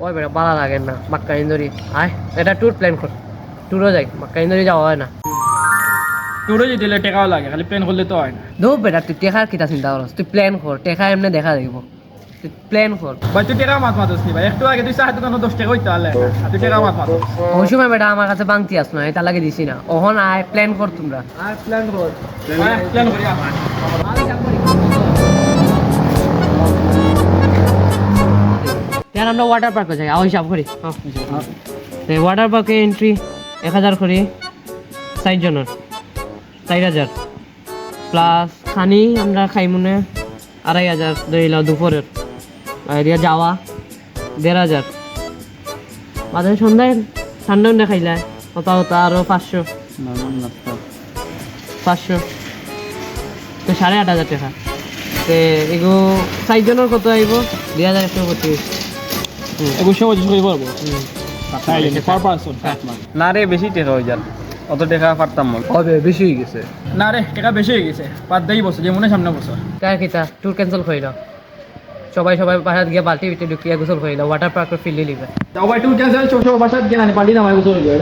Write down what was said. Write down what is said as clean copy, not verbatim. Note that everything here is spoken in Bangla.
ওই বেটা ভালো লাগে না মাক্কা ইন্দুরি আয় এটা ট্যুর প্ল্যান কর ট্যুরও যাই মাক্কা ইন্দুরি যাওয়া হয় না টুরে যেতে হলে টাকাও লাগে খালি প্ল্যান করলে তো হয় না দো বেটা তুই টেকার কিটা চিন্তা করস তুই প্ল্যান কর টেকা এমনি দেখা দেখব তুই প্ল্যান কর ভাই তুই টাকা মাত মাতস নি ভাই একটু আগে তুই চায়ের দোকানে 10 টাকা হইতে হলে তুই টাকা মাত মাতস ওই সময় বেটা আমার কাছে বাংতি আস না তার লাগে দিছি না ওহন আয় প্ল্যান কর তোমরা আর প্ল্যান কর প্ল্যান করি আমার यार আমরা ওয়াটার পার্কে যাই আও হিসাব করি এই ওয়াটার পার্কে এন্ট্রি 1000 করি 60 জনের 4000 প্লাস খানি আমরা খাই মনে 2500 ধরিলা দুপুরের এরিয়া যাওয়া 1500 বাদে সন্ধ্যায় ঠান্ডা ঠান্ডা খাইলা কত হতো আরো 500 তো 8500 টাকা তে এগো 60 জনের কত আইব 2132 এগুলো বছর করে পারবো পার পারসন না রে বেশি টাকা হয়ে যান অত টাকা পারতাম না হবে বেশি হয়ে গেছে না রে টাকা বেশি হয়ে গেছে পার দেই বছর যেমন সামনে বছর কার কিতা ট্যুর ক্যান্সেল কইল সবাই বাসাত গিয়ে বালতি ভিতরে ঢুকিয়ে গোসল কইল ওয়াটার পার্কের ফিল্ড লিবে যাও ভাই তুই ক্যান্সেল ছোট ছোট বাসাত গিয়ে না পারি না আমার বছর হয়ে যায়